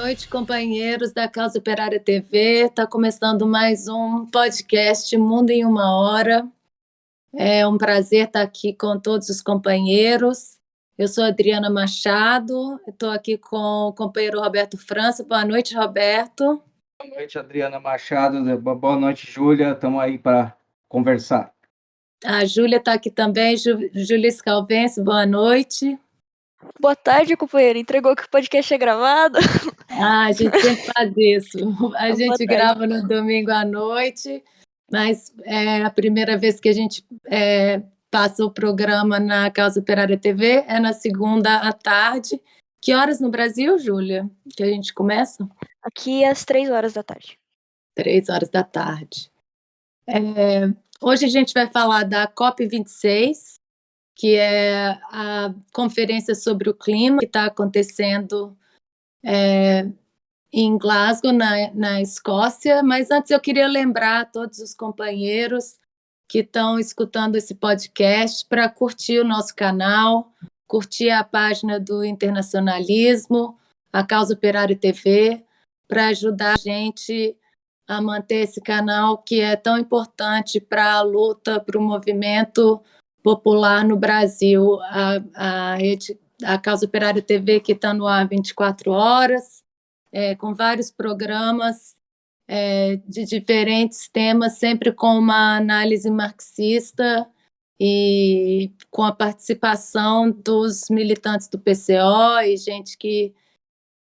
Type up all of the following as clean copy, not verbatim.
noite, companheiros da Causa Operária TV. Está começando mais um podcast Mundo em uma Hora. É um prazer estar aqui com todos os companheiros. Eu sou Adriana Machado, estou aqui com o companheiro Roberto França. Boa noite, Roberto. Boa noite, Adriana Machado. Boa noite, Júlia. Estamos aí para conversar. A Júlia está aqui também. Júlia Scalvense, boa noite. Boa tarde, companheiro. Entregou que o podcast é gravado? A gente sempre faz isso. A gente grava no domingo à noite, mas é a primeira vez que a gente passa o programa na Causa Operária TV é na segunda à tarde. Que horas no Brasil, Júlia, que a gente começa? Aqui às 3 horas da tarde. 3 horas da tarde. Hoje a gente vai falar da COP26, que é a conferência sobre o clima que está acontecendo em Glasgow, na Escócia, mas antes eu queria lembrar a todos os companheiros que estão escutando esse podcast para curtir o nosso canal, curtir a página do Internacionalismo, a Causa Operária TV, para ajudar a gente a manter esse canal que é tão importante para a luta, para o movimento popular no Brasil. A Causa Operária TV que está no ar 24 horas, com vários programas de diferentes temas, sempre com uma análise marxista e com a participação dos militantes do PCO e gente que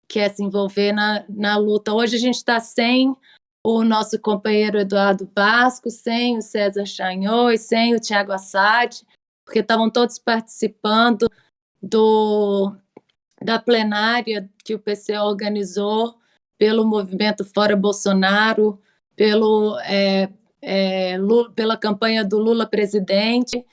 quer se envolver na luta. Hoje a gente está sem o nosso companheiro Eduardo Vasco, sem o César Chagnot e sem o Tiago Assad, porque estavam todos participando da plenária que o PCO organizou pelo movimento Fora Bolsonaro, pela campanha do Lula presidente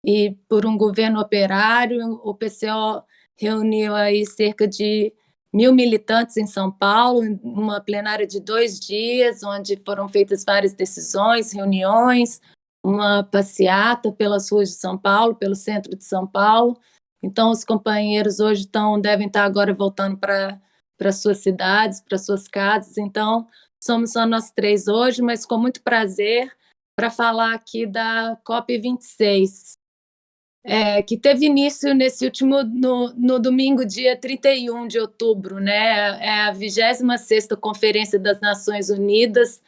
e por um governo operário. O PCO reuniu aí cerca de 1.000 militantes em São Paulo, uma plenária de 2 dias, onde foram feitas várias decisões, reuniões, uma passeata pelas ruas de São Paulo, pelo centro de São Paulo. Então, os companheiros hoje devem estar agora voltando para suas cidades, para suas casas. Então, somos só nós 3 hoje, mas com muito prazer para falar aqui da COP26, que teve início no domingo, dia 31 de outubro, né? É a 26ª Conferência das Nações Unidas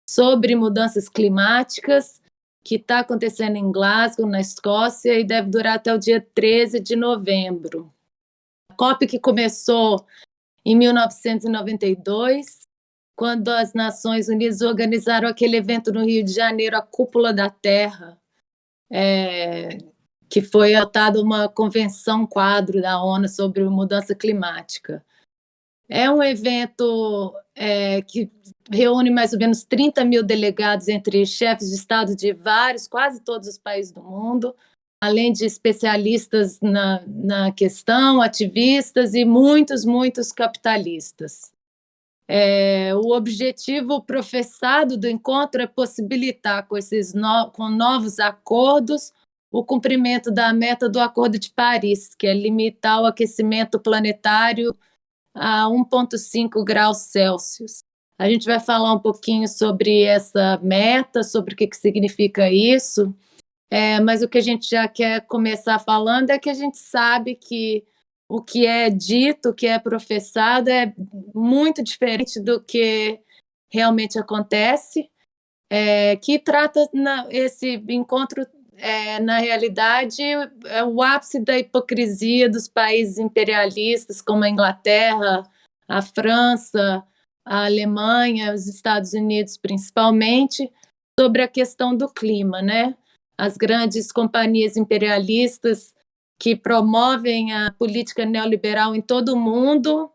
sobre Mudanças Climáticas, que está acontecendo em Glasgow, na Escócia, e deve durar até o dia 13 de novembro. A COP que começou em 1992, quando as Nações Unidas organizaram aquele evento no Rio de Janeiro, a Cúpula da Terra, que foi adotada uma convenção quadro da ONU sobre mudança climática. É um evento que reúne mais ou menos 30.000 delegados entre chefes de Estado de quase todos os países do mundo, além de especialistas na questão, ativistas e muitos capitalistas. O objetivo professado do encontro é possibilitar, com novos acordos, o cumprimento da meta do Acordo de Paris, que é limitar o aquecimento planetário a 1,5 graus Celsius. A gente vai falar um pouquinho sobre essa meta, sobre o que significa isso, mas o que a gente já quer começar falando é que a gente sabe que o que é dito, o que é professado é muito diferente do que realmente acontece, que trata esse encontro, na realidade, é o ápice da hipocrisia dos países imperialistas, como a Inglaterra, a França, a Alemanha, os Estados Unidos principalmente, sobre a questão do clima, né? As grandes companhias imperialistas que promovem a política neoliberal em todo o mundo,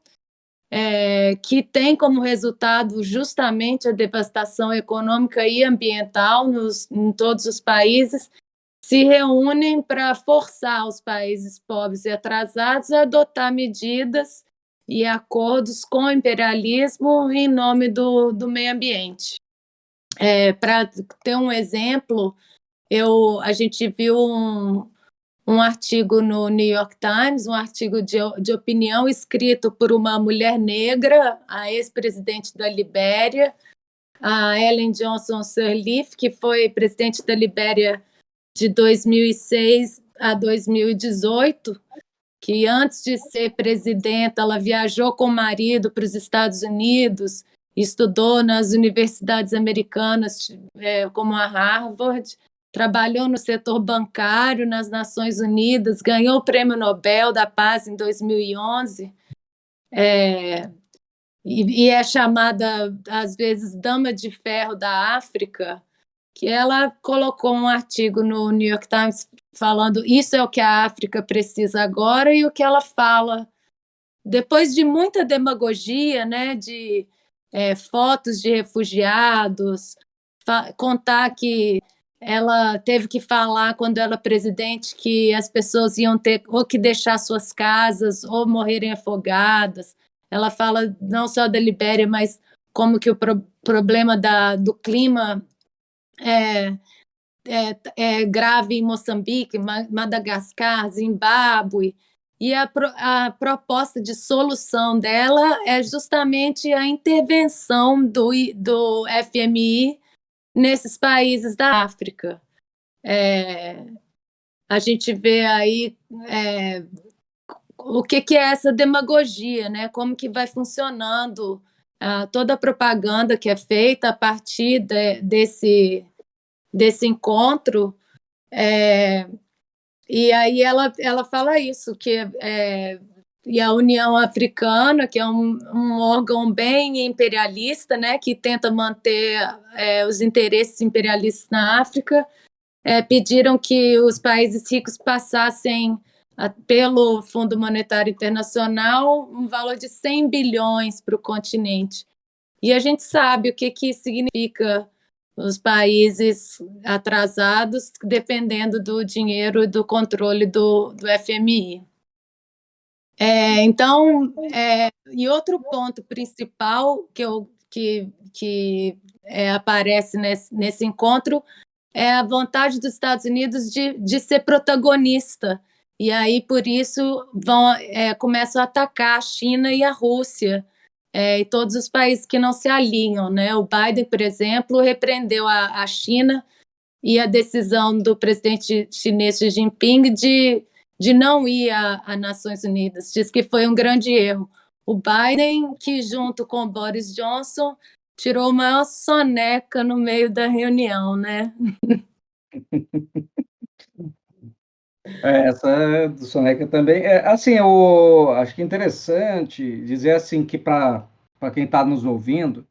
que tem como resultado justamente a devastação econômica e ambiental em todos os países, se reúnem para forçar os países pobres e atrasados a adotar medidas e acordos com o imperialismo em nome do meio ambiente. Para ter um exemplo, a gente viu um artigo no New York Times, um artigo de opinião escrito por uma mulher negra, a ex-presidente da Libéria, a Ellen Johnson Sirleaf, que foi presidente da Libéria de 2006 a 2018, que antes de ser presidenta, ela viajou com o marido para os Estados Unidos, estudou nas universidades americanas, como a Harvard, trabalhou no setor bancário nas Nações Unidas, ganhou o Prêmio Nobel da Paz em 2011, e é chamada, às vezes, Dama de Ferro da África, que ela colocou um artigo no New York Times falando isso é o que a África precisa agora, e o que ela fala, depois de muita demagogia, né, de fotos de refugiados, contar que ela teve que falar, quando ela presidente, que as pessoas iam ter ou que deixar suas casas ou morrerem afogadas. Ela fala não só da Libéria, mas como que o problema do clima é grave em Moçambique, Madagascar, Zimbábue, e a proposta de solução dela é justamente a intervenção do FMI nesses países da África. A gente vê aí o que é essa demagogia, né? Como que vai funcionando toda a propaganda que é feita a partir desse encontro. E aí ela fala isso, e a União Africana, que é um órgão bem imperialista, né, que tenta manter os interesses imperialistas na África, pediram que os países ricos passassem pelo Fundo Monetário Internacional um valor de 100 bilhões para o continente. E a gente sabe o que significa os países atrasados, dependendo do dinheiro e do controle do FMI. Então, e outro ponto principal que aparece nesse encontro é a vontade dos Estados Unidos de ser protagonista. E aí, por isso, começam a atacar a China e a Rússia, e todos os países que não se alinham, né? O Biden, por exemplo, repreendeu a China e a decisão do presidente chinês Xi Jinping de não ir às Nações Unidas. Diz que foi um grande erro. O Biden, que junto com o Boris Johnson, tirou a maior soneca no meio da reunião, né? Essa do Soneca também. Assim, eu acho que é interessante dizer assim que para quem está nos ouvindo,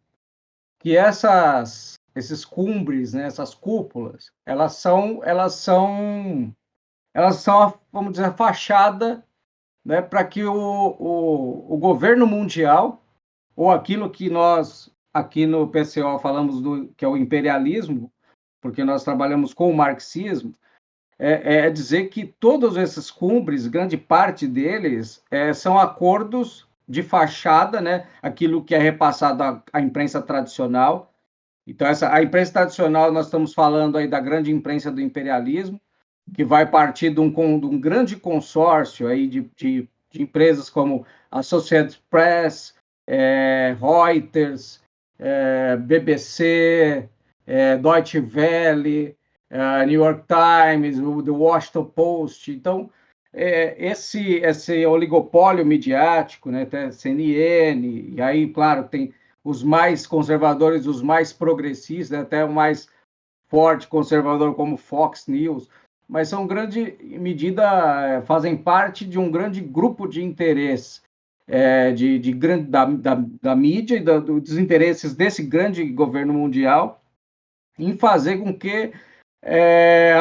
que esses cumbres, né, essas cúpulas, vamos dizer, a fachada, né, para que o governo mundial, ou aquilo que nós aqui no PCO falamos que é o imperialismo, porque nós trabalhamos com o marxismo, dizer que todos esses cumbres, grande parte deles, são acordos de fachada, né? Aquilo que é repassado à imprensa tradicional. Então, a imprensa tradicional, nós estamos falando aí da grande imprensa do imperialismo, que vai partir de um grande consórcio aí de empresas como Associated Press, Reuters, BBC, Deutsche Welle, New York Times, o The Washington Post. Então, esse oligopólio midiático, né, até CNN, e aí, claro, tem os mais conservadores, os mais progressistas, até o mais forte conservador como Fox News, mas são grande medida, fazem parte de um grande grupo de interesse da mídia e dos interesses desse grande governo mundial em fazer com que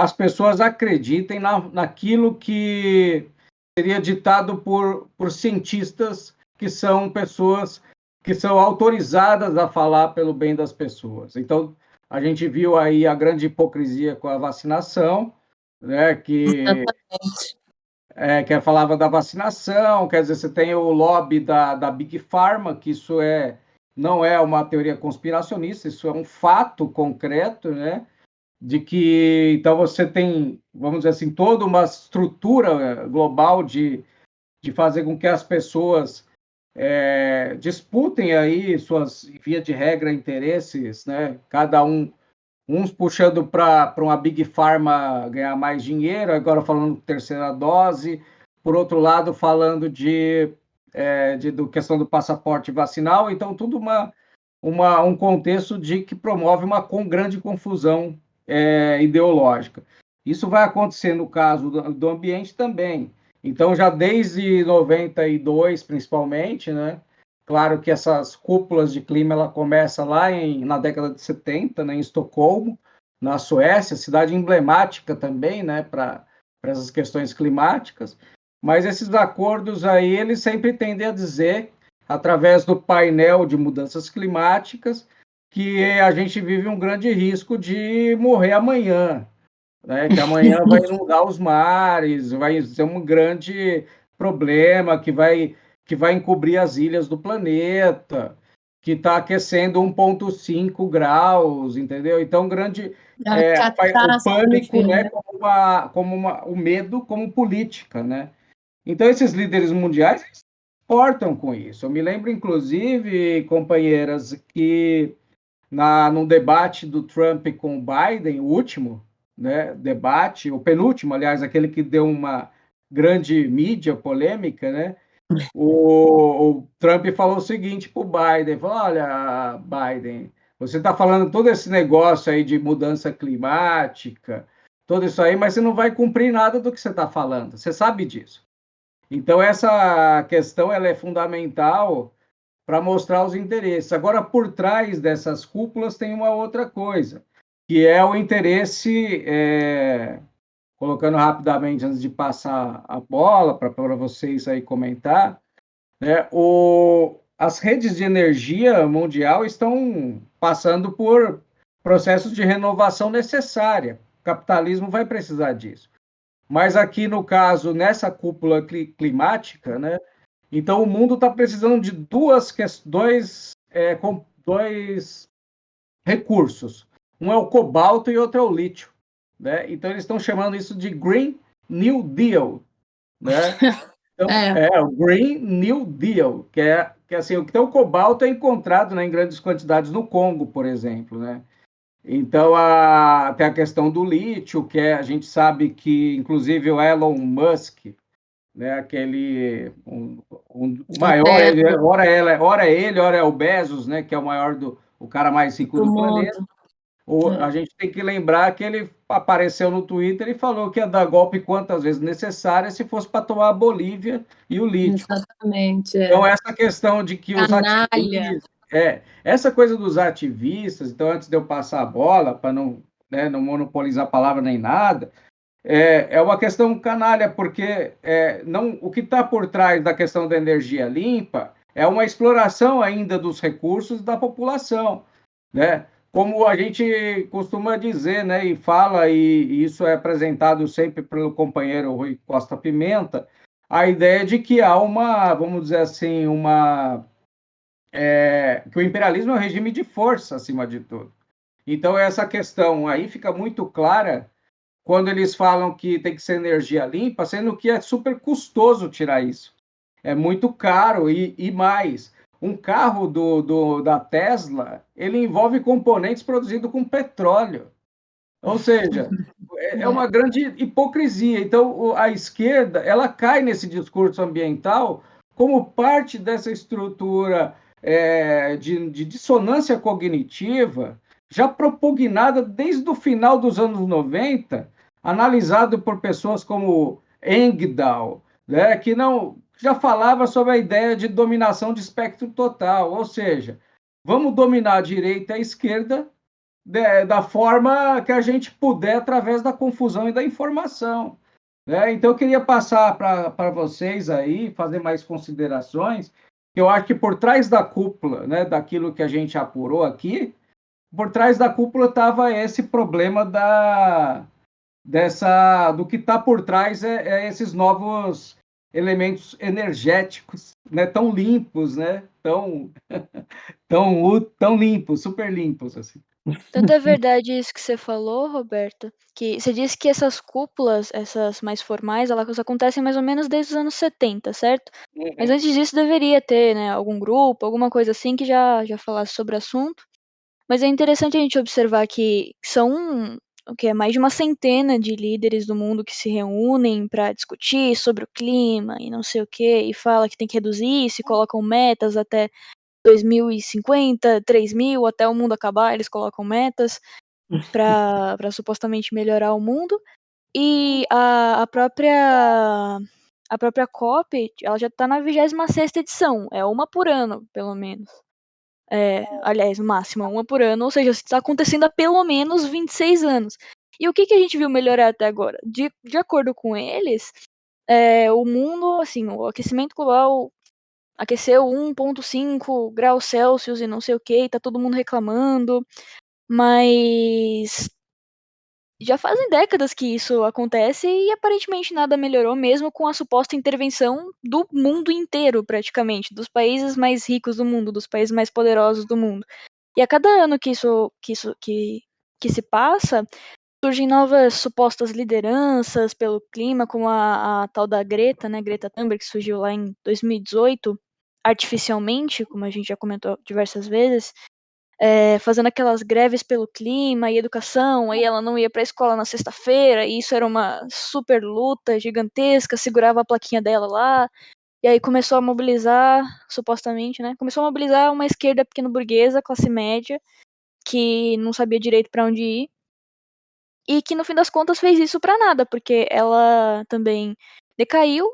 as pessoas acreditem naquilo que seria ditado por cientistas, que são pessoas que são autorizadas a falar pelo bem das pessoas. Então, a gente viu aí a grande hipocrisia com a vacinação, né, que falava da vacinação, quer dizer, você tem o lobby da Big Pharma, que isso não é uma teoria conspiracionista, isso é um fato concreto, né? de que então você tem, vamos dizer assim, toda uma estrutura global de fazer com que as pessoas disputem aí suas, via de regra, interesses, né? Cada uns puxando para uma Big Pharma ganhar mais dinheiro, agora falando de terceira dose, por outro lado, falando do questão do passaporte vacinal, então tudo um contexto de que promove uma grande confusão ideológica. Isso vai acontecer no caso do ambiente também. Então, já desde 92, principalmente, né? Claro que essas cúpulas de clima ela começa lá na década de 70, né, em Estocolmo, na Suécia, cidade emblemática também, né, para essas questões climáticas. Mas esses acordos aí, eles sempre tendem a dizer, através do painel de mudanças climáticas, que a gente vive um grande risco de morrer amanhã, né? Que amanhã vai inundar os mares, vai ser um grande problema que vai encobrir as ilhas do planeta, que está aquecendo 1,5 graus, entendeu? Então, A o pânico, catástrofe, né, né? o medo como política, né? Então, esses líderes mundiais eles se importam com isso. Eu me lembro, inclusive, companheiras, que no debate do Trump com o Biden, o último, né, debate, o penúltimo, aliás, aquele que deu uma grande mídia polêmica, né? O Trump falou o seguinte para o Biden, falou, olha, Biden, você está falando todo esse negócio aí de mudança climática, tudo isso aí, mas você não vai cumprir nada do que você está falando, você sabe disso. Então, essa questão ela é fundamental para mostrar os interesses. Agora, por trás dessas cúpulas tem uma outra coisa, que é o interesse, colocando rapidamente antes de passar a bola para vocês aí comentar, né, as redes de energia mundial estão passando por processos de renovação necessária. O capitalismo vai precisar disso. Mas aqui, no caso, nessa cúpula climática, né, então o mundo está precisando de dois recursos. Um é o cobalto e outro é o lítio, né? Então eles estão chamando isso de Green New Deal, né? Então, o Green New Deal, que assim, então o cobalto é encontrado, né, em grandes quantidades no Congo, por exemplo, né? Então, tem a questão do lítio, que a gente sabe que, inclusive, o Elon Musk, né, aquele o maior, ora ele, ora é o Bezos, né, que é o maior o cara mais rico do planeta. A gente tem que lembrar que ele apareceu no Twitter e falou que ia dar golpe quantas vezes necessárias se fosse para tomar a Bolívia e o lítio. Exatamente. Então, essa questão de que os Canalha. ativistas. Essa coisa dos ativistas, então, antes de eu passar a bola, para não, né, não monopolizar a palavra nem nada, é uma questão canalha, porque o que está por trás da questão da energia limpa é uma exploração ainda dos recursos da população, né? Como a gente costuma dizer, né, e fala, e isso é apresentado sempre pelo companheiro Rui Costa Pimenta, a ideia de que há vamos dizer assim, que o imperialismo é um regime de força, acima de tudo. Então, essa questão aí fica muito clara quando eles falam que tem que ser energia limpa, sendo que é super custoso tirar isso. É muito caro e mais. Um carro da Tesla, ele envolve componentes produzidos com petróleo. Ou seja, é uma grande hipocrisia. Então, a esquerda, ela cai nesse discurso ambiental como parte dessa estrutura de dissonância cognitiva, já propugnada desde o final dos anos 90, analisado por pessoas como Engdahl, né, que já falava sobre a ideia de dominação de espectro total, ou seja, vamos dominar a direita e a esquerda da forma que a gente puder, através da confusão e da informação, né? Então, eu queria passar para vocês aí, fazer mais considerações, que eu acho que por trás da cúpula, né, daquilo que a gente apurou aqui, por trás da cúpula estava esse problema do que está por trás esses novos elementos energéticos, né, tão limpos, né, tão limpos, super limpos, assim. Tanto é verdade isso que você falou, Roberta, que você disse que essas cúpulas, essas mais formais, elas acontecem mais ou menos desde os anos 70, certo? Mas Uhum. antes disso deveria ter, né, algum grupo, alguma coisa assim que já falasse sobre o assunto. Mas é interessante a gente observar que são o que é mais de uma centena de líderes do mundo que se reúnem para discutir sobre o clima e não sei o quê, e fala que tem que reduzir isso, e colocam metas até 2050, 3000, até o mundo acabar, eles colocam metas para supostamente melhorar o mundo. E a própria COP, ela já está na 26ª edição, é uma por ano, pelo menos. Aliás, máxima, uma por ano, ou seja, está acontecendo há pelo menos 26 anos. E o que a gente viu melhorar até agora? De acordo com eles, o mundo, assim, o aquecimento global aqueceu 1,5 graus Celsius e não sei o que, e tá todo mundo reclamando, mas já fazem décadas que isso acontece e aparentemente nada melhorou, mesmo com a suposta intervenção do mundo inteiro, praticamente, dos países mais ricos do mundo, dos países mais poderosos do mundo. E a cada ano que se passa, surgem novas supostas lideranças pelo clima, como a tal da Greta, né, Greta Thunberg, que surgiu lá em 2018, artificialmente, como a gente já comentou diversas vezes, fazendo aquelas greves pelo clima e educação, aí ela não ia para a escola na sexta-feira, e isso era uma super luta gigantesca, segurava a plaquinha dela lá, e aí começou a mobilizar, supostamente, né, começou a mobilizar uma esquerda pequeno-burguesa, classe média, que não sabia direito para onde ir, e que no fim das contas fez isso para nada, porque ela também decaiu.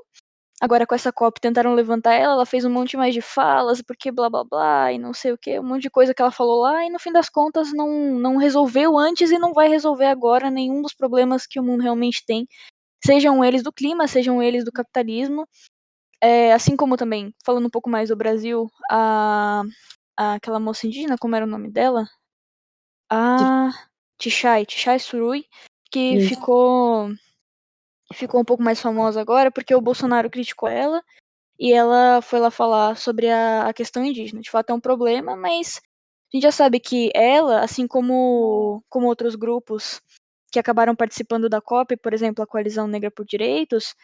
Agora com essa COP tentaram levantar ela, ela fez um monte mais de falas, porque blá blá blá, e não sei o que, um monte de coisa que ela falou lá, e no fim das contas não resolveu antes e não vai resolver agora nenhum dos problemas que o mundo realmente tem, sejam eles do clima, sejam eles do capitalismo. Assim como também, falando um pouco mais do Brasil, aquela moça indígena, como era o nome dela? A Tichai Surui, que Isso. ficou um pouco mais famosa agora porque o Bolsonaro criticou ela e ela foi lá falar sobre a questão indígena. De fato é um problema, mas a gente já sabe que ela, assim como outros grupos que acabaram participando da COP, por exemplo, a Coalizão Negra por Direitos,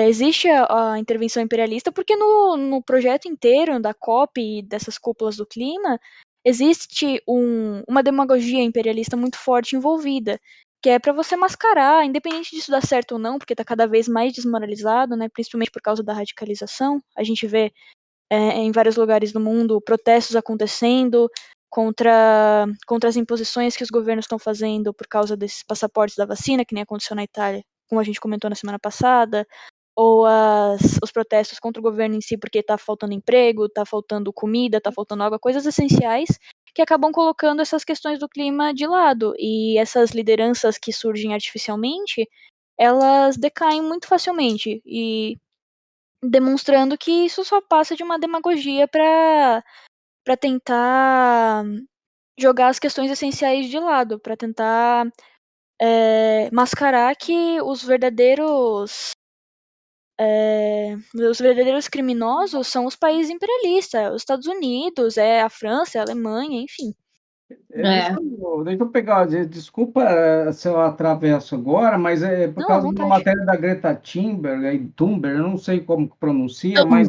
existe a intervenção imperialista porque no projeto inteiro da COP e dessas cúpulas do clima existe uma demagogia imperialista muito forte envolvida, que é para você mascarar, independente disso dar certo ou não, porque está cada vez mais desmoralizado, né, principalmente por causa da radicalização. A gente vê em vários lugares do mundo protestos acontecendo contra as imposições que os governos estão fazendo por causa desses passaportes da vacina, que nem aconteceu na Itália, como a gente comentou na semana passada, ou os protestos contra o governo em si, porque está faltando emprego, está faltando comida, está faltando água, coisas essenciais que acabam colocando essas questões do clima de lado. E essas lideranças que surgem artificialmente, elas decaem muito facilmente. E demonstrando que isso só passa de uma demagogia para tentar jogar as questões essenciais de lado, para tentar mascarar que os verdadeiros criminosos são os países imperialistas, os Estados Unidos, a França, a Alemanha, enfim. Deixa É. eu pegar, desculpa se eu atravesso agora, mas é por Não, à causa de uma vontade. matéria da Greta Thunberg, eu não sei como que pronuncia, mas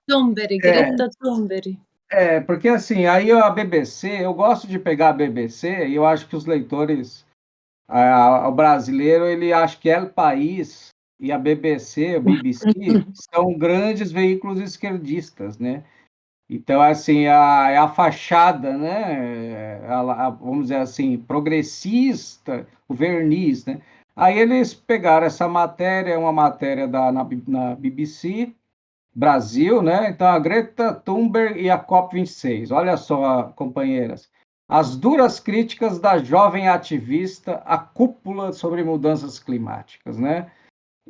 Thunberg, é, Greta Thunberg. porque assim, aí a BBC, eu gosto de pegar a BBC e eu acho que os leitores, o brasileiro, ele acha que El País e a BBC, o BBC, são grandes veículos esquerdistas, né? Então, assim, é a fachada, né? Vamos dizer assim, progressista, o verniz, né? Aí eles pegaram essa matéria, uma matéria na BBC Brasil, né? Então, a Greta Thunberg e a COP26. Olha só, companheiras. As duras críticas da jovem ativista à cúpula sobre mudanças climáticas, né?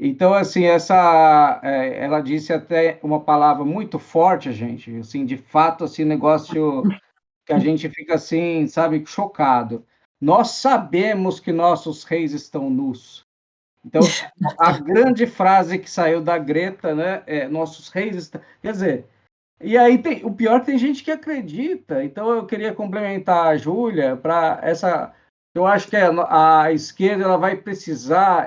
Então, assim, ela disse até uma palavra muito forte, gente, assim, de fato, assim, negócio que a gente fica assim, sabe, chocado. Nós sabemos que nossos reis estão nus. Então, a grande frase que saiu da Greta, né, nossos reis estão... Quer dizer, E aí o pior é que tem gente que acredita. Então eu queria complementar a Júlia para essa. Eu acho que a esquerda ela vai precisar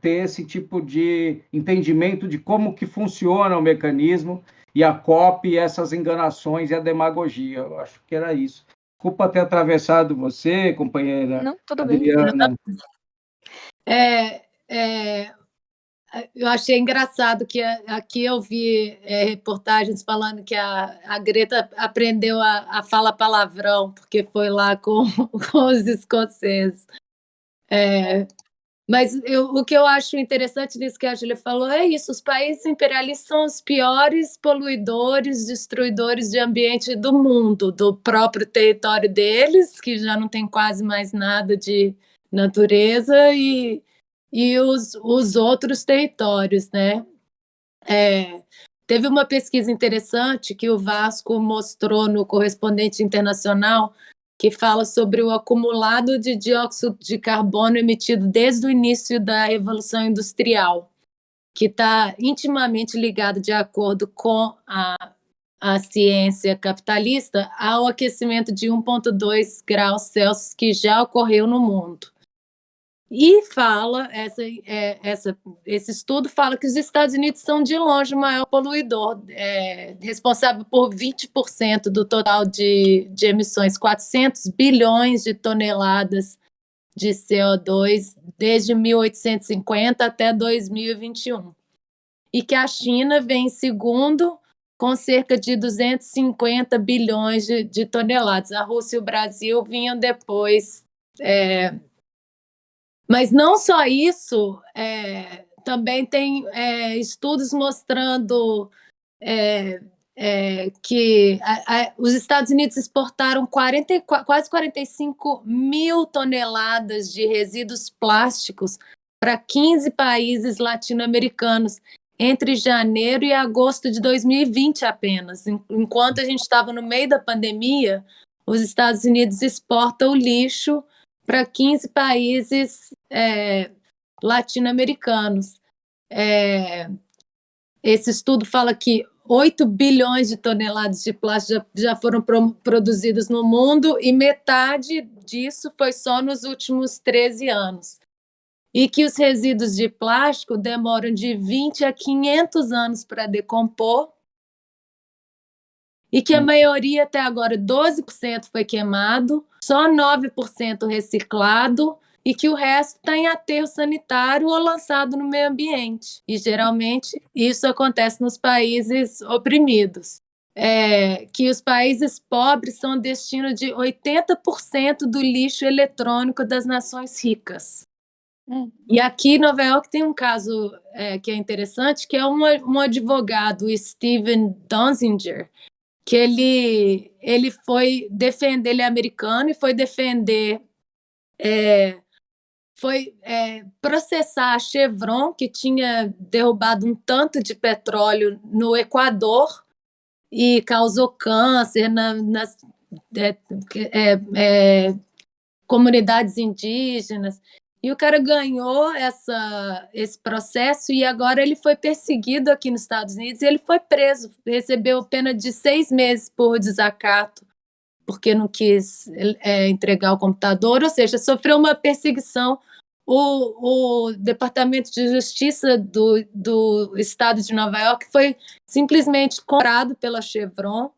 ter esse tipo de entendimento de como que funciona o mecanismo e a COP e essas enganações e a demagogia. Eu acho que era isso. Desculpa ter atravessado você, companheira Não, tudo bem. Adriana. É, é, eu achei engraçado que aqui eu vi reportagens falando que a Greta aprendeu a falar palavrão, porque foi lá com, com os escoceses. Mas o que eu acho interessante nisso que a Júlia falou é isso: os países imperialistas são os piores poluidores, destruidores de ambiente do mundo, do próprio território deles, que já não tem quase mais nada de natureza, e os outros territórios, né? Teve uma pesquisa interessante que o Vasco mostrou no Correspondente Internacional, que fala sobre o acumulado de dióxido de carbono emitido desde o início da Revolução Industrial, que está intimamente ligado, de acordo com a ciência capitalista, ao aquecimento de 1,2 graus Celsius que já ocorreu no mundo. E fala, esse estudo fala que os Estados Unidos são de longe o maior poluidor, responsável por 20% do total de emissões, 400 bilhões de toneladas de CO2 desde 1850 até 2021. E que a China vem em segundo, com cerca de 250 bilhões de toneladas. A Rússia e o Brasil vinham depois. Mas não só isso, também tem estudos mostrando que os Estados Unidos exportaram quase 45 mil toneladas de resíduos plásticos para 15 países latino-americanos entre janeiro e agosto de 2020 apenas. Enquanto a gente estava no meio da pandemia, os Estados Unidos exportam o lixo para 15 países latino-americanos. Esse estudo fala que 8 bilhões de toneladas de plástico já foram produzidos no mundo e metade disso foi só nos últimos 13 anos. E que os resíduos de plástico demoram de 20 a 500 anos para decompor e que a maioria até agora, 12% foi queimado, só 9% reciclado e que o resto está em aterro sanitário ou lançado no meio ambiente. E geralmente isso acontece nos países oprimidos. Que os países pobres são destino de 80% do lixo eletrônico das nações ricas. E aqui em Nova York tem um caso que é interessante, que é um advogado, o Steven Donziger, que ele foi defender, ele é americano e foi defender, processar a Chevron, que tinha derrubado um tanto de petróleo no Equador e causou câncer nas comunidades indígenas. E o cara ganhou esse processo e agora ele foi perseguido aqui nos Estados Unidos e ele foi preso, recebeu pena de 6 meses por desacato, porque não quis entregar o computador, ou seja, sofreu uma perseguição. O Departamento de Justiça do Estado de Nova York foi simplesmente comprado pela Chevron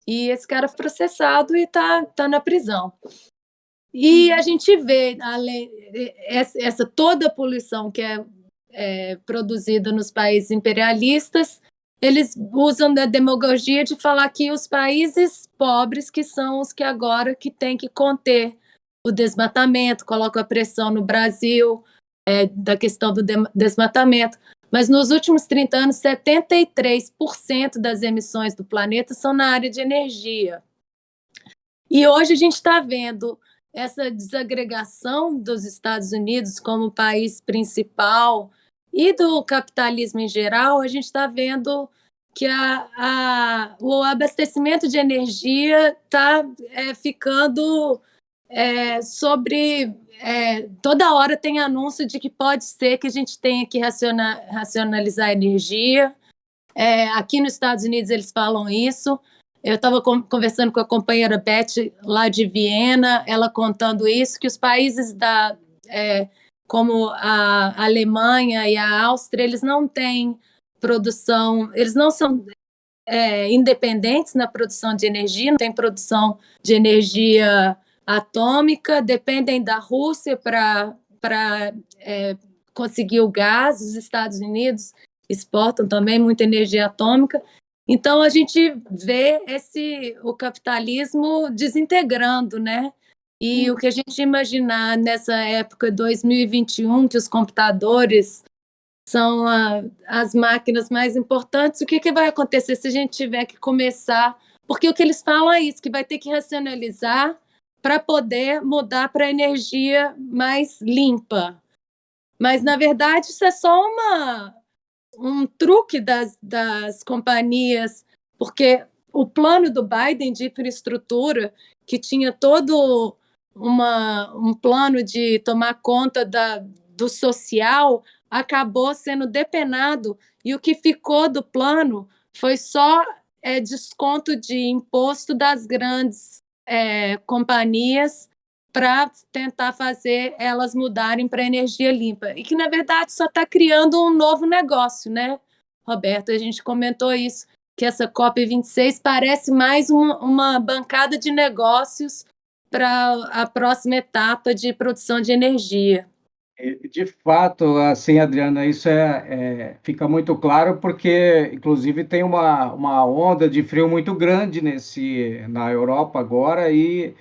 e esse cara foi processado e tá na prisão. E a gente vê essa toda a poluição que é produzida nos países imperialistas, eles usam da demagogia de falar que os países pobres que são os que agora que têm que conter o desmatamento, colocam a pressão no Brasil da questão do desmatamento. Mas nos últimos 30 anos, 73% das emissões do planeta são na área de energia. E hoje a gente está vendo essa desagregação dos Estados Unidos como país principal e do capitalismo em geral. A gente está vendo que o abastecimento de energia está ficando sobre... toda hora tem anúncio de que pode ser que a gente tenha que racionalizar a energia, Aqui nos Estados Unidos eles falam isso. Eu estava conversando com a companheira Beth lá de Viena, ela contando isso, que os países como a Alemanha e a Áustria, eles não têm produção, eles não são independentes na produção de energia, não tem produção de energia atômica, dependem da Rússia para conseguir o gás. Os Estados Unidos exportam também muita energia atômica. Então, a gente vê o capitalismo desintegrando, né? E o que a gente imaginar nessa época, 2021, que os computadores são as máquinas mais importantes, o que vai acontecer se a gente tiver que começar? Porque o que eles falam é isso, que vai ter que racionalizar para poder mudar para energia mais limpa. Mas, na verdade, isso é só um truque das companhias, porque o plano do Biden de infraestrutura, que tinha todo um plano de tomar conta do social, acabou sendo depenado, e o que ficou do plano foi só desconto de imposto das grandes companhias para tentar fazer elas mudarem para energia limpa. E que, na verdade, só está criando um novo negócio, né, Roberto? A gente comentou isso, que essa COP26 parece mais uma bancada de negócios para a próxima etapa de produção de energia. De fato, assim, Adriana, isso fica muito claro porque, inclusive, tem uma onda de frio muito grande na Europa agora e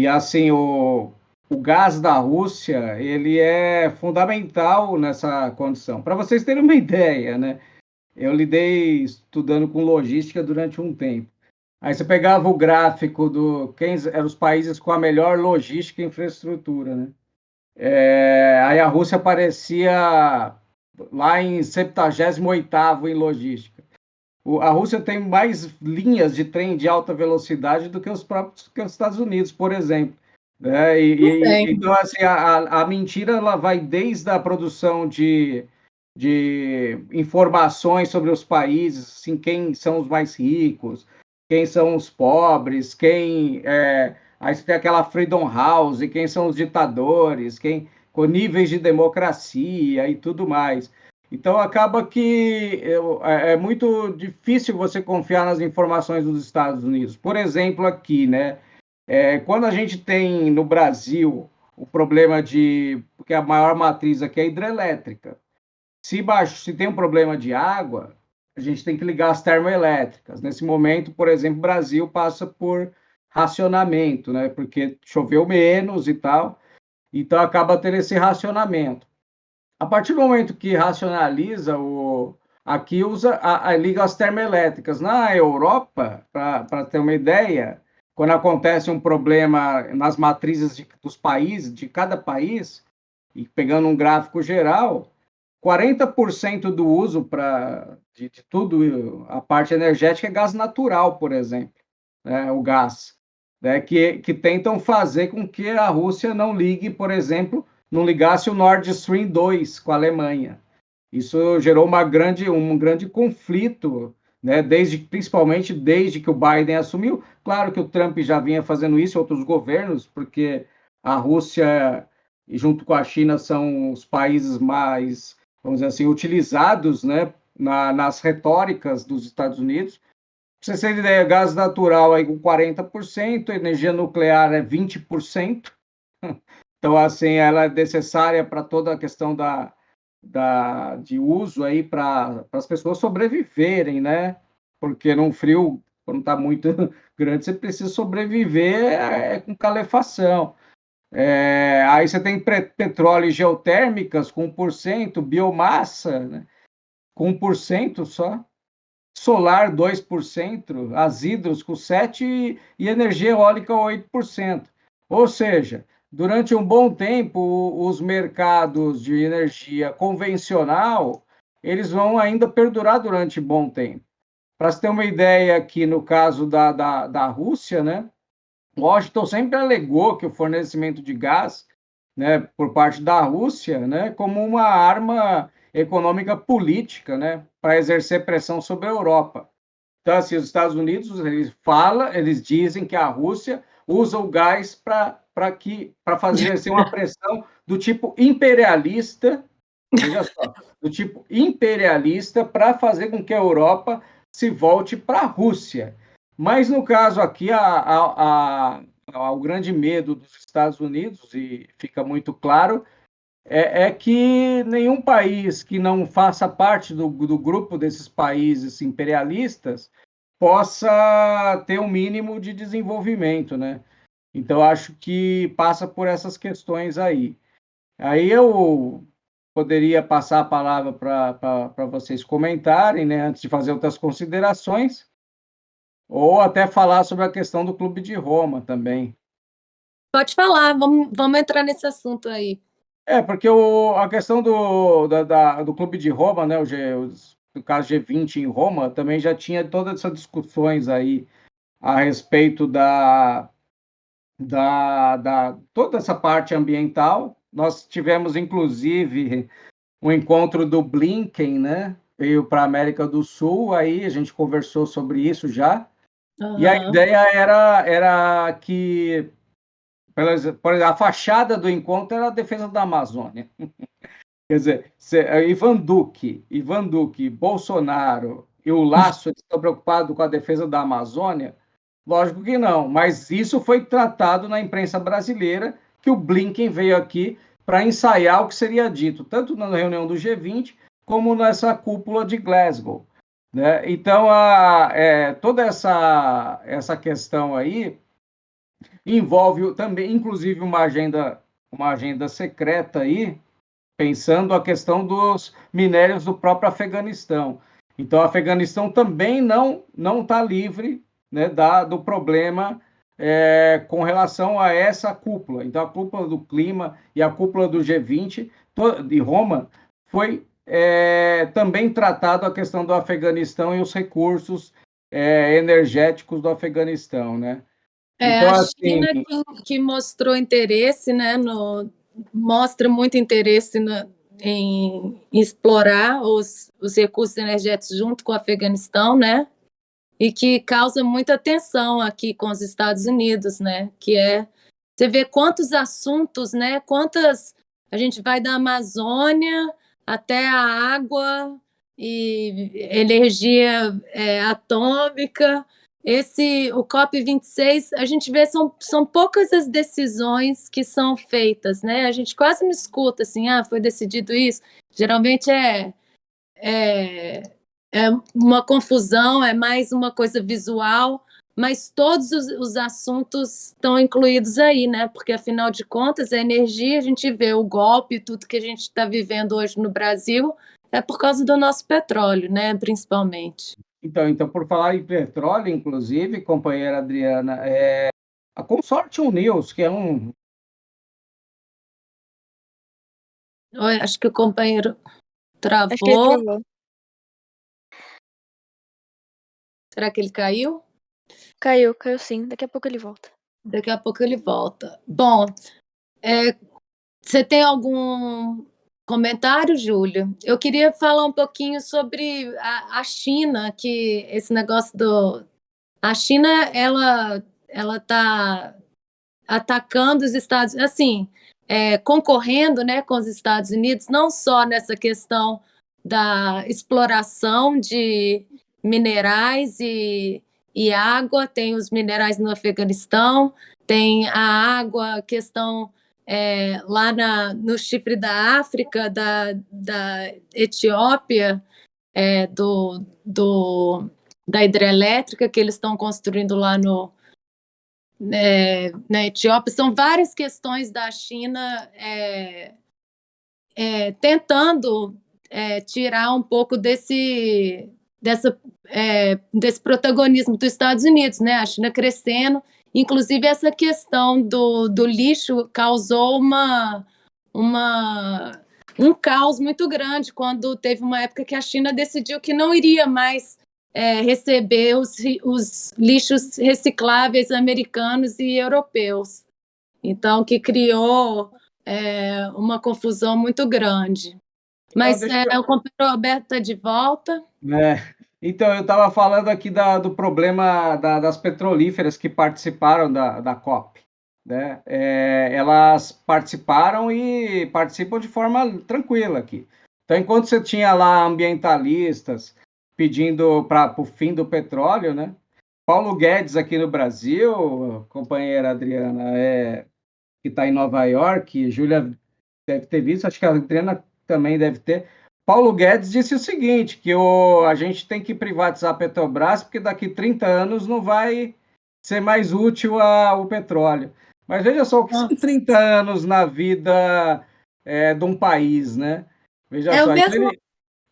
assim, o gás da Rússia, ele é fundamental nessa condição. Para vocês terem uma ideia, né? Eu lidei estudando com logística durante um tempo. Aí você pegava o gráfico quem eram os países com a melhor logística e infraestrutura, né? Aí a Rússia aparecia lá em 78º em logística. A Rússia tem mais linhas de trem de alta velocidade do que os Estados Unidos, por exemplo. Né? Então, assim, a mentira ela vai desde a produção de informações sobre os países, assim, quem são os mais ricos, quem são os pobres, aí você tem aquela Freedom House, quem são os ditadores, com níveis de democracia e tudo mais. Então, acaba que é muito difícil você confiar nas informações dos Estados Unidos. Por exemplo, aqui, né? Quando a gente tem no Brasil o problema porque a maior matriz aqui é hidrelétrica. Se tem um problema de água, a gente tem que ligar as termoelétricas. Nesse momento, por exemplo, o Brasil passa por racionamento, né? Porque choveu menos e tal, então acaba tendo esse racionamento. A partir do momento que racionaliza, aqui liga as termoelétricas. Na Europa, para ter uma ideia, quando acontece um problema nas matrizes dos países, de cada país, e pegando um gráfico geral, 40% do uso de tudo, a parte energética, é gás natural, por exemplo, né, o gás, né, que tentam fazer com que a Rússia não ligue, por exemplo, não ligasse o Nord Stream 2 com a Alemanha. Isso gerou um grande conflito, né, principalmente desde que o Biden assumiu. Claro que o Trump já vinha fazendo isso, outros governos, porque a Rússia, junto com a China, são os países mais, vamos dizer assim, utilizados, né, nas retóricas dos Estados Unidos. Para você ter ideia, gás natural aí com 40%, energia nuclear é 20%. Então, assim, ela é necessária para toda a questão de uso aí para as pessoas sobreviverem, né? Porque num frio, quando está muito grande, você precisa sobreviver com calefação. Aí você tem petróleo e geotérmicas com 1%, biomassa, né, com 1% só, solar 2%, as hidros com 7% e energia eólica 8%. Ou seja, durante um bom tempo, os mercados de energia convencional, eles vão ainda perdurar durante um bom tempo. Para você ter uma ideia aqui no caso da Rússia, né, Washington sempre alegou que o fornecimento de gás, né, por parte da Rússia, né, como uma arma econômica política, né, para exercer pressão sobre a Europa. Então, assim, os Estados Unidos, eles dizem que a Rússia usa o gás para fazer assim, uma pressão do tipo imperialista, veja só, do tipo imperialista para fazer com que a Europa se volte para a Rússia. Mas, no caso aqui, o grande medo dos Estados Unidos, e fica muito claro, é que nenhum país que não faça parte do grupo desses países imperialistas possa ter um mínimo de desenvolvimento, né? Então, acho que passa por essas questões aí. Aí eu poderia passar a palavra para vocês comentarem, né, antes de fazer outras considerações, ou até falar sobre a questão do Clube de Roma também. Pode falar, vamos entrar nesse assunto aí. Porque a questão do Clube de Roma, né, no caso G20 em Roma, também já tinha todas essas discussões aí a respeito toda essa parte ambiental. Nós tivemos, inclusive, um encontro do Blinken, né? Veio para a América do Sul, aí a gente conversou sobre isso já. E a ideia era que, por exemplo, a fachada do encontro era a defesa da Amazônia. Quer dizer, Ivan Duque, Bolsonaro e o Lasso estão preocupados com a defesa da Amazônia? Lógico que não, mas isso foi tratado na imprensa brasileira, que o Blinken veio aqui para ensaiar o que seria dito, tanto na reunião do G20, como nessa cúpula de Glasgow, né? Então, toda essa questão aí envolve também, inclusive, uma agenda secreta aí, pensando a questão dos minérios do próprio Afeganistão. Então, o Afeganistão também não está livre, né, do problema com relação a essa cúpula. Então, a cúpula do clima e a cúpula do G20 de Roma foi também tratado a questão do Afeganistão e os recursos energéticos do Afeganistão, né? Então, A assim, China que mostrou interesse, né, mostra muito interesse em explorar os recursos energéticos junto com o Afeganistão, né? E que causa muita tensão aqui com os Estados Unidos, né? Você vê quantos assuntos, né? A gente vai da Amazônia até a água e energia atômica. O COP26, a gente vê são poucas as decisões que são feitas, né? A gente quase não escuta assim, foi decidido isso. Geralmente é uma confusão, é mais uma coisa visual, mas todos os assuntos estão incluídos aí, né? Porque, afinal de contas, a energia, a gente vê o golpe, tudo que a gente está vivendo hoje no Brasil, é por causa do nosso petróleo, né? Principalmente. Então, por falar em petróleo, inclusive, companheira Adriana, a Consortium News, que é um... Acho que o companheiro Acho que ele travou. travou. Será que ele caiu? Caiu sim. Daqui a pouco ele volta. Daqui a pouco ele volta. Bom, você tem algum comentário, Júlio? Eu queria falar um pouquinho sobre a China, que esse negócio a China, ela está atacando os Estados Unidos, assim, concorrendo, né, com os Estados Unidos, não só nessa questão da exploração de minerais e água, tem os minerais no Afeganistão, tem a água, questão lá no chifre da África, da Etiópia, da hidrelétrica que eles estão construindo lá na Etiópia. São várias questões da China tentando tirar um pouco desse protagonismo dos Estados Unidos, né? A China crescendo. Inclusive, essa questão do lixo causou um caos muito grande quando teve uma época que a China decidiu que não iria mais receber os lixos recicláveis americanos e europeus. Então, que criou uma confusão muito grande. Então, Mas deixa eu... o computador Alberto está de volta. Então, eu estava falando aqui do problema das petrolíferas que participaram da COP, né? Elas participaram e participam de forma tranquila aqui. Então, enquanto você tinha lá ambientalistas pedindo para o fim do petróleo, né? Paulo Guedes aqui no Brasil, companheira Adriana, que está em Nova York, Júlia deve ter visto, acho que a Adriana também deve ter. Paulo Guedes disse o seguinte, que a gente tem que privatizar a Petrobras, porque daqui 30 anos não vai ser mais útil o petróleo. Mas veja só, o que são 30 anos na vida de um país, né? Veja É o só, então mesmo,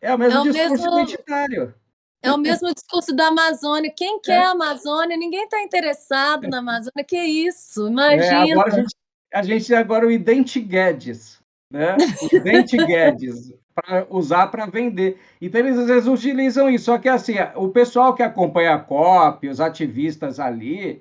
é o é mesmo o discurso mesmo, identitário. é o mesmo discurso da Amazônia. Quem quer a Amazônia? Ninguém está interessado na Amazônia. Que isso? Imagina. Agora a gente agora o Idente Guedes, né? O Idente Guedes, para usar para vender. Então, eles às vezes utilizam isso. Só que assim, o pessoal que acompanha a COP, os ativistas ali,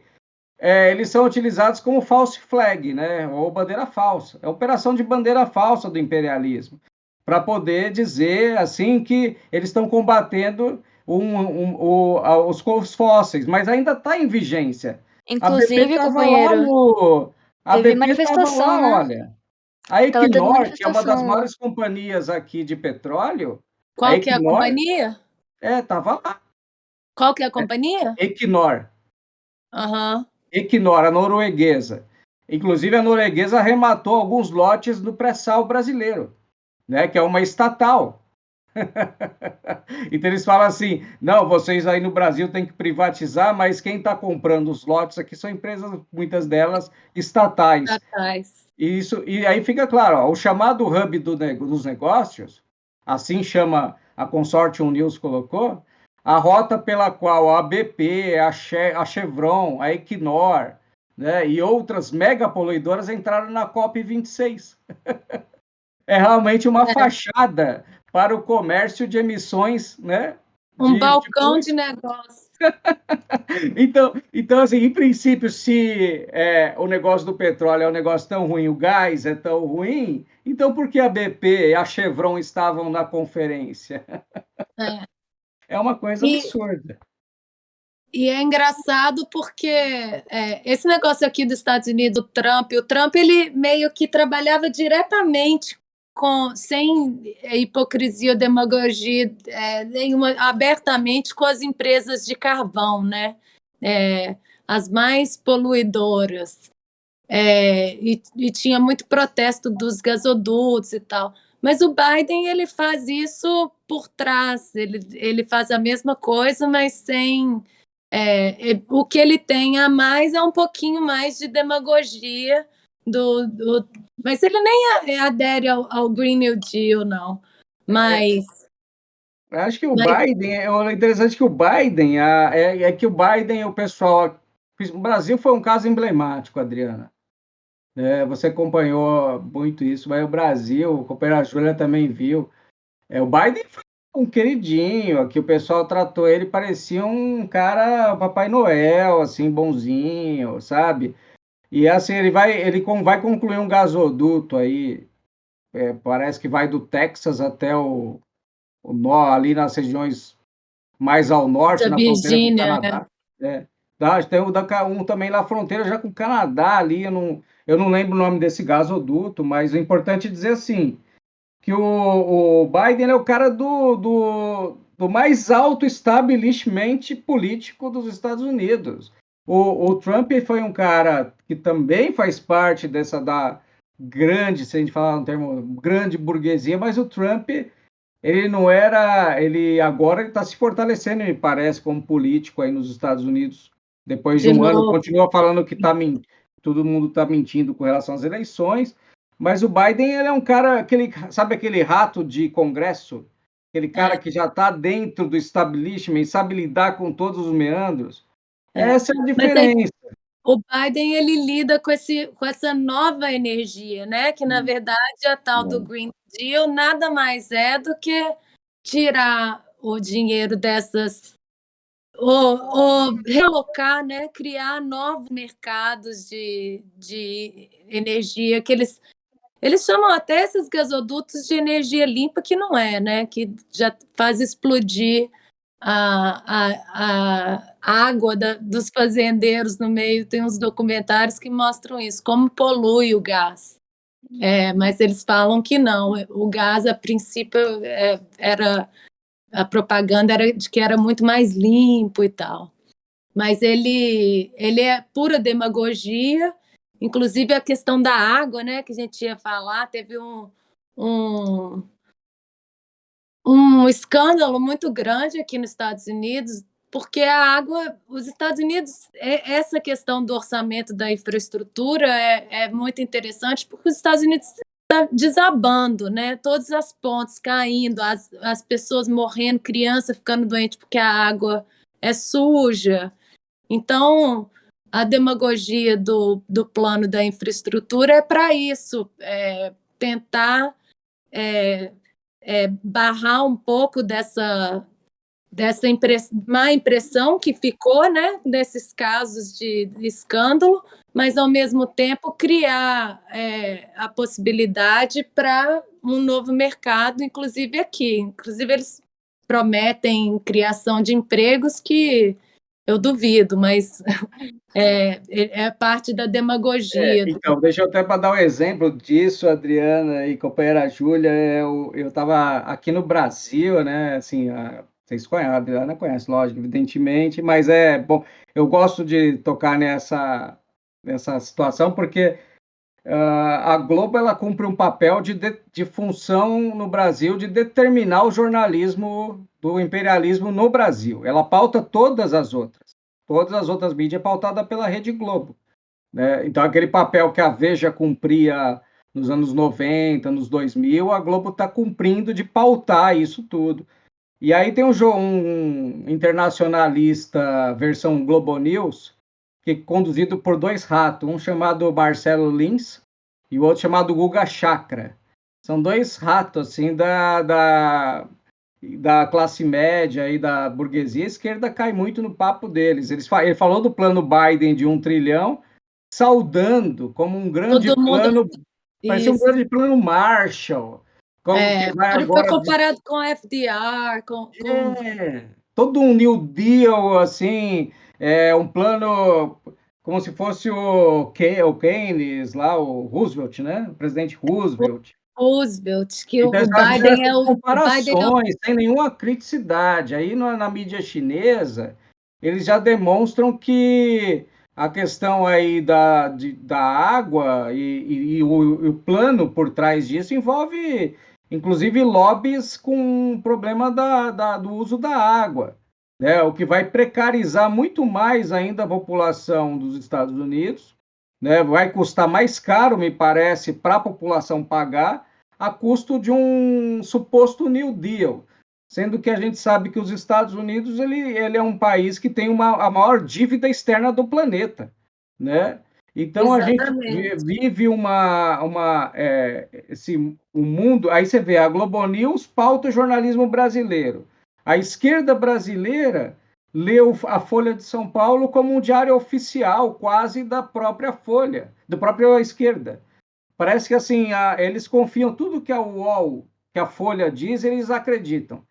eles são utilizados como false flag, né? Ou bandeira falsa. É a operação de bandeira falsa do imperialismo, para poder dizer assim que eles estão combatendo os fósseis, mas ainda está em vigência. A BP Inclusive, estava lá companheiro, no. A teve BP estava manifestação, lá, né? olha. A Ela teve Equinor, que é uma das manifestação lá. maiores companhias aqui de petróleo, a Qual que é a Equinor, companhia? estava lá. Qual que é a companhia? Equinor. Aham. Equinor, a norueguesa. Inclusive, a norueguesa arrematou alguns lotes no pré-sal brasileiro, né, que é uma estatal. Então, eles falam assim: não, vocês aí no Brasil têm que privatizar, mas quem está comprando os lotes aqui são empresas, muitas delas estatais. Atrás. E aí fica claro, ó, o chamado hub dos negócios, assim chama a Consortium News colocou, a rota pela qual a BP, a Chevron, a Equinor, né, e outras mega poluidoras entraram na COP26. É realmente uma É. fachada para o comércio de emissões, né, Um de balcão de poluição. negócio. Então, assim, em princípio, se o negócio do petróleo é um negócio tão ruim, o gás é tão ruim, então por que a BP e a Chevron estavam na conferência? É. É uma coisa E, absurda. e é engraçado porque esse negócio aqui dos Estados Unidos, o Trump ele meio que trabalhava diretamente sem hipocrisia ou demagogia nenhuma, abertamente com as empresas de carvão, né? As mais poluidoras. E tinha muito protesto dos gasodutos e tal. Mas o Biden ele faz isso por trás, ele faz a mesma coisa, mas sem. O que ele tem a mais é um pouquinho mais de demagogia mas ele nem adere ao Green New Deal, não. Mas, Acho que o mas Biden, é interessante que o Biden, que o Biden, o pessoal. O Brasil foi um caso emblemático, Adriana. Você acompanhou muito isso, mas o Brasil, a companheira Júlia também viu. O Biden foi um queridinho, que o pessoal tratou ele, parecia um cara Papai Noel, assim, bonzinho, sabe? E assim, ele vai concluir um gasoduto aí, parece que vai do Texas até ali nas regiões mais ao norte, da na fronteira com o Virgínia, Canadá. Tem um também na fronteira já com o Canadá ali, eu não lembro o nome desse gasoduto, mas o importante é dizer assim, que o Biden é o cara do mais alto establishment político dos Estados Unidos. O Trump foi um cara que também faz parte da grande, se a gente falar um termo, grande burguesia, mas o Trump, ele não era, ele agora está se fortalecendo, me parece, como político aí nos Estados Unidos, depois de de um ano, novo. continua falando que todo mundo está mentindo com relação às eleições, mas o Biden, ele é um cara, sabe aquele rato de congresso? Aquele cara É, que já está dentro do establishment, sabe lidar com todos os meandros? é. Essa é a Mas aí diferença. o Biden ele lida com essa nova energia, né? Que na verdade a tal do Green Deal nada mais é do que tirar o dinheiro dessas ou relocar, né? Criar novos mercados de energia que eles Eles chamam até esses gasodutos de energia limpa, que não é, né? Que já faz explodir a água dos fazendeiros no meio. Tem uns documentários que mostram isso, como polui o gás. Mas eles falam que não. O gás, a princípio, a propaganda era de que era muito mais limpo e tal. Mas ele é pura demagogia. Inclusive a questão da água, né, que a gente ia falar, teve um escândalo muito grande aqui nos Estados Unidos, porque a água, os Estados Unidos, essa questão do orçamento da infraestrutura é muito interessante, porque os Estados Unidos está desabando, né? Todas as pontes caindo, as pessoas morrendo, criança ficando doente porque a água é suja. Então, a demagogia do plano da infraestrutura é para isso, tentar barrar um pouco dessa má impressão que ficou, né, desses casos de escândalo, mas, ao mesmo tempo, criar a possibilidade para um novo mercado, inclusive aqui. Inclusive, eles prometem criação de empregos que eu duvido, mas é parte da demagogia. Então, deixa eu até para dar um exemplo disso, Adriana e companheira Júlia, eu estava aqui no Brasil, né, assim, vocês conhecem, a Adriana conhece, lógico, evidentemente, mas bom, eu gosto de tocar nessa situação porque a Globo ela cumpre um papel de função no Brasil de determinar o jornalismo do imperialismo no Brasil. Ela pauta todas as outras mídias pautadas pela Rede Globo, né? Então, aquele papel que a Veja cumpria nos anos 90, nos 2000, a Globo está cumprindo de pautar isso tudo. E aí tem um internacionalista versão Globo News, que é conduzido por dois ratos, um chamado Marcelo Lins e o outro chamado Guga Chakra. São dois ratos assim da classe média e da burguesia. A esquerda cai muito no papo deles. Ele falou do plano Biden de 1 trilhão, saudando como um grande plano, parecia um grande plano Marshall. Como que vai ele agora foi comparado com a FDR, todo um New Deal, assim, um plano como se fosse o Keynes lá, o Roosevelt, né? O presidente Roosevelt. Que então, o Biden é o comparações, sem nenhuma criticidade. Aí na mídia chinesa, eles já demonstram que a questão aí da água e o plano por trás disso envolve, inclusive, lobbies com o problema do uso da água, né? O que vai precarizar muito mais ainda a população dos Estados Unidos, né? Vai custar mais caro, me parece, para a população pagar, a custo de um suposto New Deal, sendo que a gente sabe que os Estados Unidos ele é um país que tem a maior dívida externa do planeta, né? Então Exatamente. A gente vive um mundo. Aí você vê a Globo News pauta o jornalismo brasileiro. A esquerda brasileira leu a Folha de São Paulo como um diário oficial, quase da própria Folha, da própria esquerda. Parece que assim eles confiam tudo que a UOL, que a Folha diz, eles acreditam.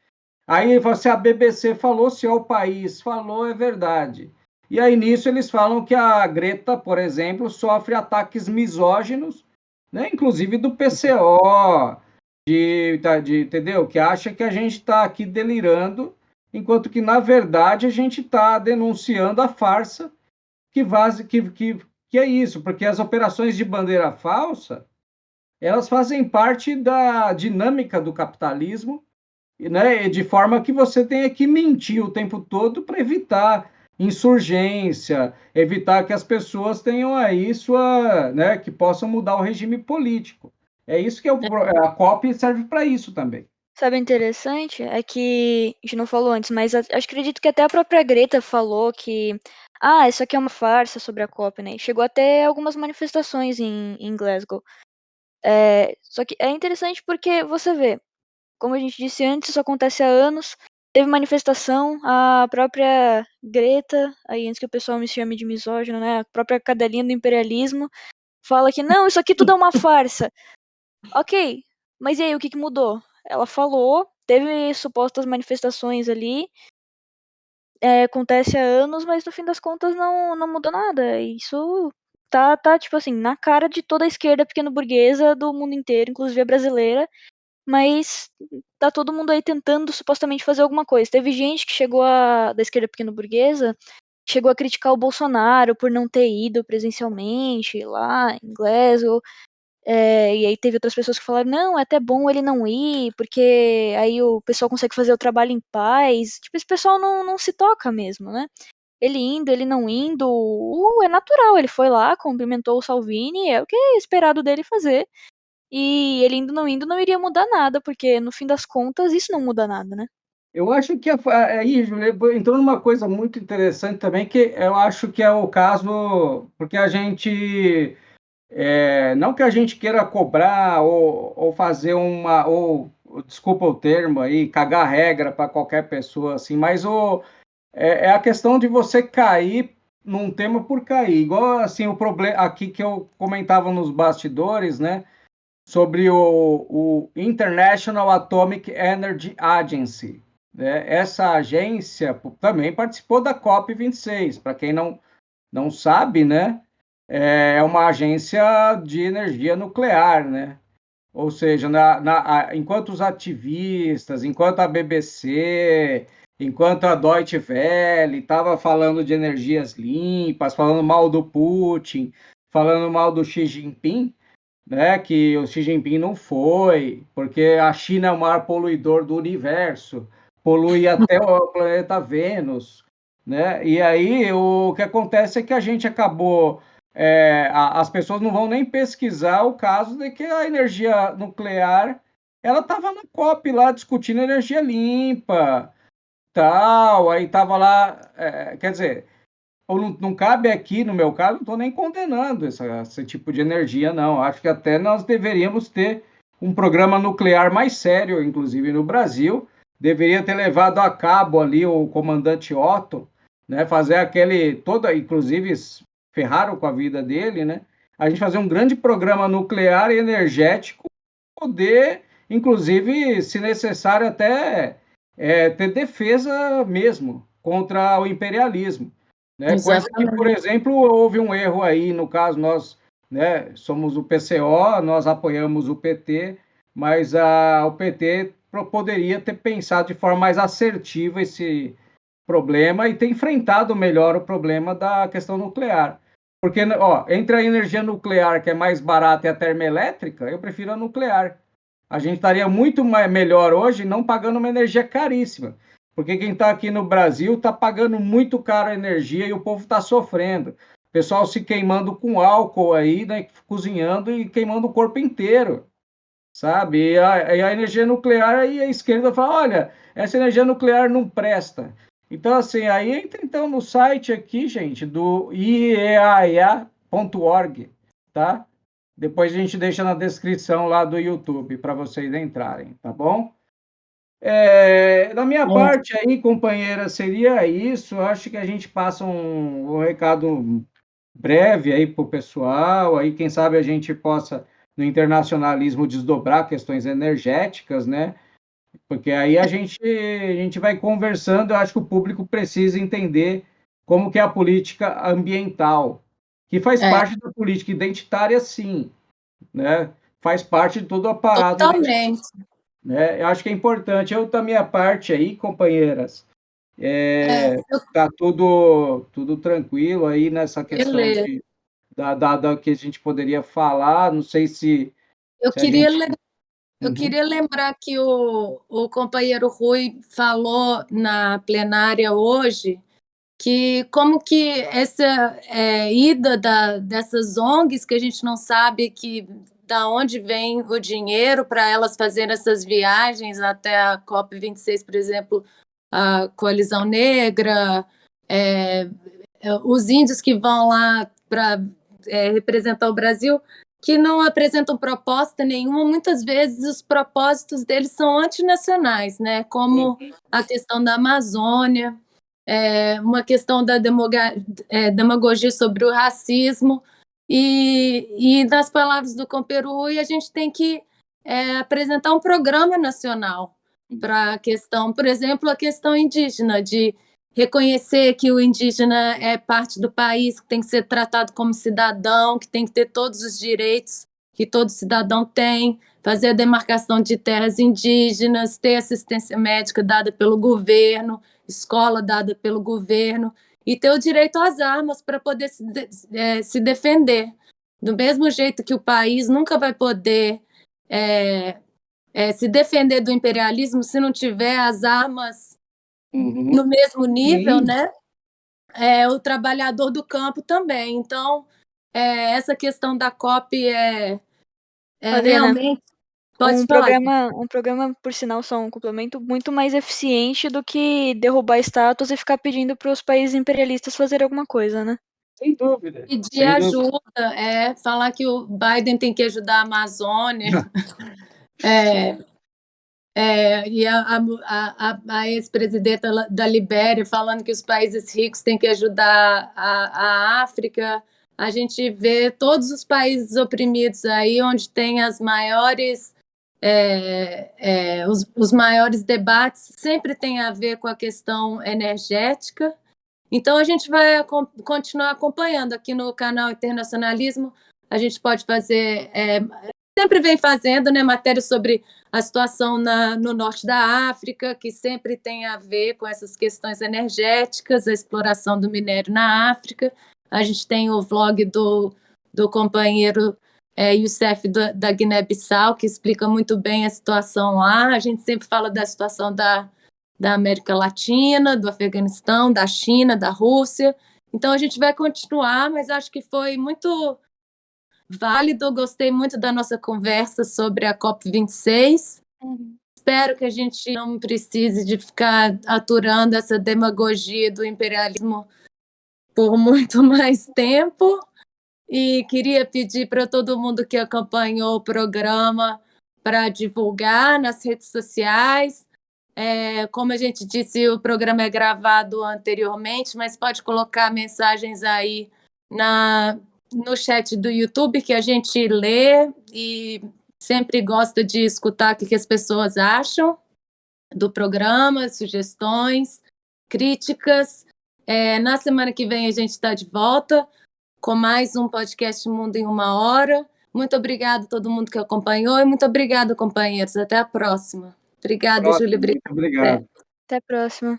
Aí se a BBC falou, se o País falou, é verdade. E aí nisso eles falam que a Greta, por exemplo, sofre ataques misóginos, né? Inclusive do PCO, entendeu? Que acha que a gente está aqui delirando, enquanto que na verdade a gente está denunciando a farsa que é isso, porque as operações de bandeira falsa, elas fazem parte da dinâmica do capitalismo, né? De forma que você tenha que mentir o tempo todo para evitar insurgência, evitar que as pessoas tenham aí né, que possam mudar o regime político. É isso que a COP serve para isso também. Sabe, interessante é que a gente não falou antes, mas acredito que até a própria Greta falou que isso aqui é uma farsa sobre a COP, né? Chegou até algumas manifestações em Glasgow. Só que é interessante porque você vê, como a gente disse antes, isso acontece há anos. Teve manifestação, a própria Greta, aí antes que o pessoal me chame de misógino, né? A própria cadelinha do imperialismo fala que não, isso aqui tudo é uma farsa. Ok, mas e aí, o que mudou? Ela falou, teve supostas manifestações ali, acontece há anos, mas no fim das contas não mudou nada. Isso tá, tipo assim, na cara de toda a esquerda pequeno-burguesa do mundo inteiro, inclusive a brasileira, mas tá todo mundo aí tentando supostamente fazer alguma coisa. Teve gente que da esquerda pequeno-burguesa, chegou a criticar o Bolsonaro por não ter ido presencialmente lá em Glasgow. E aí teve outras pessoas que falaram, não, é até bom ele não ir, porque aí o pessoal consegue fazer o trabalho em paz. Tipo, esse pessoal não se toca mesmo, né? Ele indo, ele não indo, é natural. Ele foi lá, cumprimentou o Salvini, é o que é esperado dele fazer. E ele indo, não iria mudar nada, porque no fim das contas isso não muda nada, né? Eu acho que aí, Júlia, entrou numa coisa muito interessante também, que eu acho que é o caso, porque a gente, não que a gente queira cobrar ou fazer desculpa o termo aí, cagar regra para qualquer pessoa, assim, mas é a questão de você cair num tema por cair, igual assim o problema aqui que eu comentava nos bastidores, né? Sobre o International Atomic Energy Agency, né? Essa agência também participou da COP26. Para quem não sabe, né? É uma agência de energia nuclear, né? Ou seja, enquanto os ativistas, enquanto a BBC, enquanto a Deutsche Welle estava falando de energias limpas, falando mal do Putin, falando mal do Xi Jinping, né, que o Xi Jinping não foi, porque a China é o maior poluidor do universo, polui até o planeta Vênus, né? E aí o que acontece é que a gente acabou, as pessoas não vão nem pesquisar o caso de que a energia nuclear, ela estava na COP lá discutindo energia limpa, tal, aí estava lá, quer dizer, ou não cabe aqui, no meu caso, não estou nem condenando esse tipo de energia, não. Acho que até nós deveríamos ter um programa nuclear mais sério, inclusive no Brasil. Deveria ter levado a cabo ali o comandante Otto, né, fazer inclusive ferraram com a vida dele, né? A gente fazer um grande programa nuclear e energético, poder, inclusive, se necessário, até ter defesa mesmo contra o imperialismo, né? Coisa que, por Exatamente. exemplo, houve um erro aí, no caso, nós, né, somos o PCO, nós apoiamos o PT, mas o PT poderia ter pensado de forma mais assertiva esse problema e ter enfrentado melhor o problema da questão nuclear. Porque, ó, entre a energia nuclear, que é mais barata, e a termoelétrica, eu prefiro a nuclear. A gente estaria muito melhor hoje não pagando uma energia caríssima. Porque quem está aqui no Brasil está pagando muito caro a energia e o povo está sofrendo. O pessoal se queimando com álcool aí, né, cozinhando e queimando o corpo inteiro, sabe? E a energia nuclear, aí a esquerda fala, olha, essa energia nuclear não presta. Então, assim, aí entra então no site aqui, gente, do IEAEA.org, tá? Depois a gente deixa na descrição lá do YouTube para vocês entrarem, tá bom? Da minha parte aí, companheira, seria isso. Acho que a gente passa um recado breve aí para o pessoal. Aí, quem sabe a gente possa, no internacionalismo, desdobrar questões energéticas, né? Porque aí a gente vai conversando. Eu acho que o público precisa entender como que é a política ambiental, que faz É, parte da política identitária, sim, né? Faz parte de todo o aparato, totalmente. né? Eu acho que é importante. Eu, da minha parte aí, companheiras, É, tá tudo tranquilo aí nessa questão beleza. da que a gente poderia falar. Não sei se, Eu se a queria, gente. le- eu Uhum. queria lembrar que o companheiro Rui falou na plenária hoje que como que essa ida dessas ONGs que a gente não sabe que da onde vem o dinheiro para elas fazerem essas viagens até a COP26, por exemplo, a Coalizão Negra, é, os índios que vão lá para representar o Brasil, que não apresentam proposta nenhuma, muitas vezes os propósitos deles são antinacionais, né? Como a questão da Amazônia, uma questão da demagogia sobre o racismo, e nas palavras do Comperui, a gente tem que apresentar um programa nacional para a questão, por exemplo, a questão indígena, de reconhecer que o indígena é parte do país, que tem que ser tratado como cidadão, que tem que ter todos os direitos que todo cidadão tem, fazer a demarcação de terras indígenas, ter assistência médica dada pelo governo, escola dada pelo governo, e ter o direito às armas para poder se defender. Do mesmo jeito que o país nunca vai poder se defender do imperialismo se não tiver as armas no mesmo nível, né? O trabalhador do campo também. Então, essa questão da COP Adriana, realmente... Pode um falar. programa, por sinal, só um complemento, muito mais eficiente do que derrubar estátuas e ficar pedindo para os países imperialistas fazerem alguma coisa, né? Sem dúvida. Pedir Sem dúvida. ajuda, falar que o Biden tem que ajudar a Amazônia. E a ex-presidenta da Libéria falando que os países ricos têm que ajudar a África. A gente vê todos os países oprimidos aí, onde tem as maiores, os maiores debates, sempre tem a ver com a questão energética. Então, a gente vai continuar acompanhando aqui no canal Internacionalismo. A gente pode fazer, sempre vem fazendo, né, matérias sobre a situação no norte da África, que sempre tem a ver com essas questões energéticas, a exploração do minério na África. A gente tem o vlog do companheiro Youssef da Guiné-Bissau, que explica muito bem a situação lá. A gente sempre fala da situação da América Latina, do Afeganistão, da China, da Rússia. Então, a gente vai continuar, mas acho que foi muito válido. Gostei muito da nossa conversa sobre a COP26. Espero que a gente não precise de ficar aturando essa demagogia do imperialismo por muito mais tempo. E queria pedir para todo mundo que acompanhou o programa para divulgar nas redes sociais. Como a gente disse, o programa é gravado anteriormente, mas pode colocar mensagens aí no chat do YouTube, que a gente lê e sempre gosta de escutar o que as pessoas acham do programa, sugestões, críticas. Na semana que vem a gente está de volta com mais um podcast Mundo em uma Hora. Muito obrigada a todo mundo que acompanhou e muito obrigada, companheiros. Até a próxima. Obrigada, Júlia. Muito obrigado. Até a próxima.